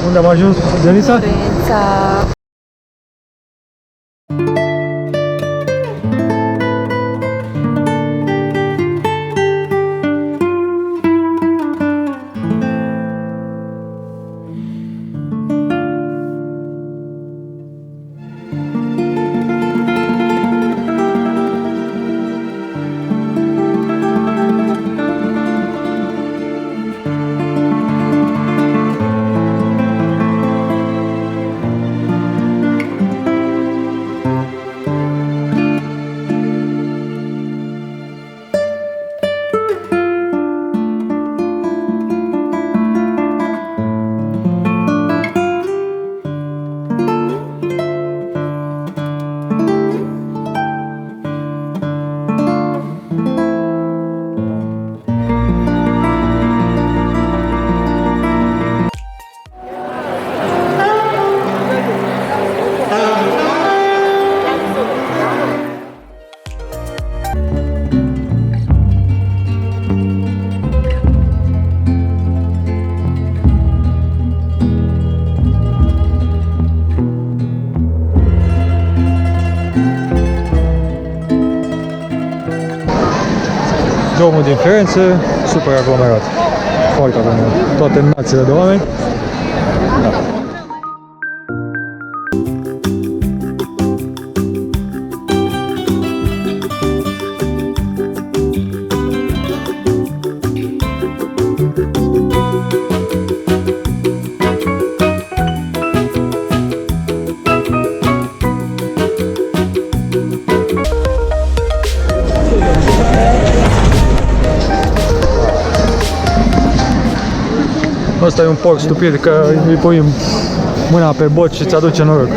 Unde am ajuns, Denisa? Florența. Drumul din Florența, super aglomerat. Foarte aglomerat. Toate națiile de oameni. Da. Asta e un porc stupid, că îi pui mâna pe bot și îți aduce noroc.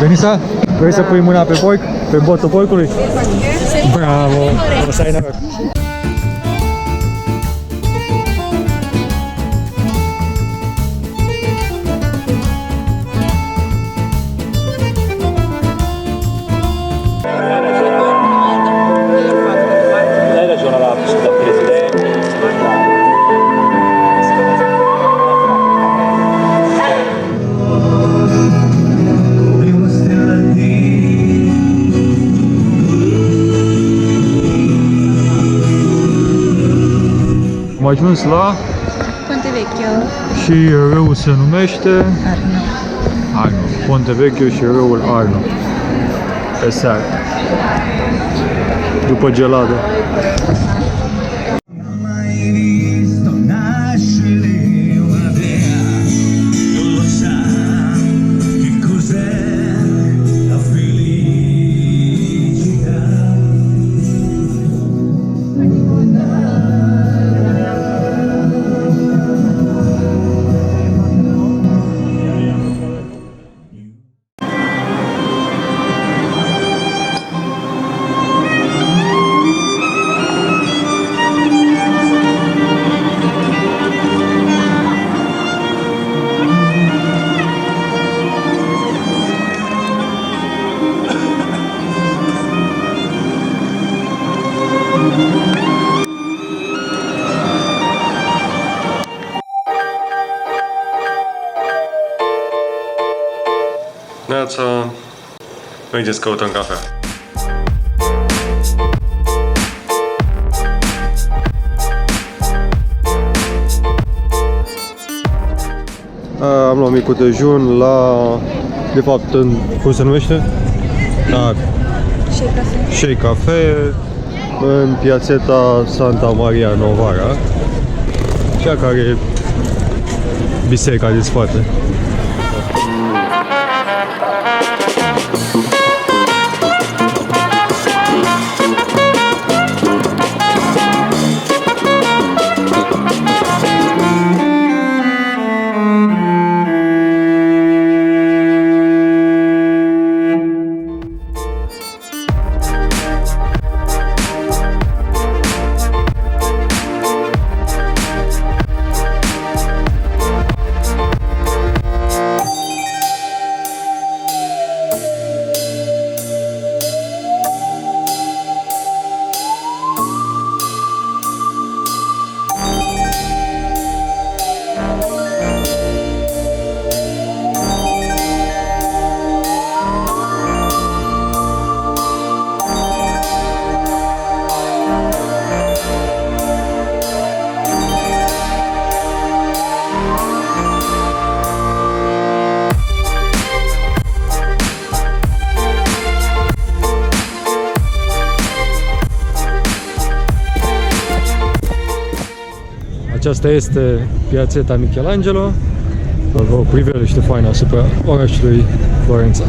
Denisa, vrei să pui mâna pe porc? Pe botul porcului? Bravo! O să ai noroc! Am ajuns la Ponte Vecchio. și râul se numește Arno. Arno. Ponte Vecchio și râul Arno. Pe seară. După geladă. Neața, mergeți căutăm cafea. Am luat micul dejun la, de fapt, cum se numește? Shake Cafe în piațeta Santa Maria Novara, cea care e biserica din spate. Aceasta este piațeta Michelangelo, o priveliște faină asupra orașului Florența.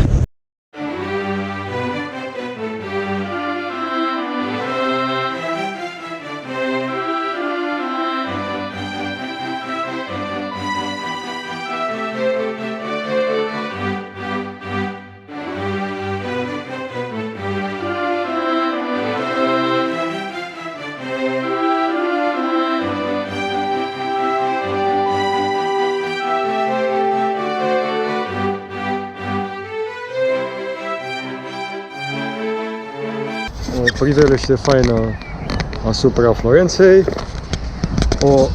O priveliște faină asupra Florenței, o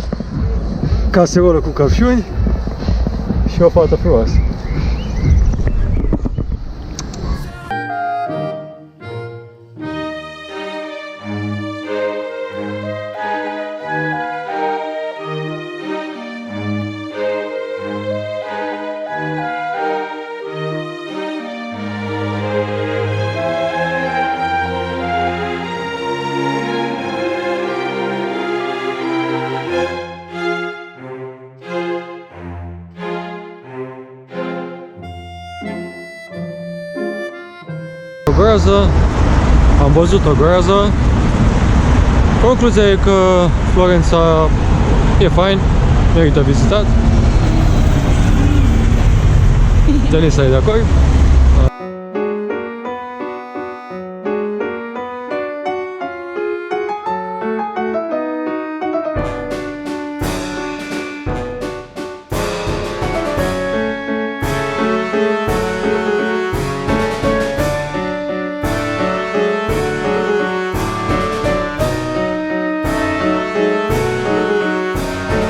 caserolă cu căpșuni și o fată frumoasă. O groază, am văzut o groază. Concluzia e că Florența e fain, merită vizitat. Denisa e de acord.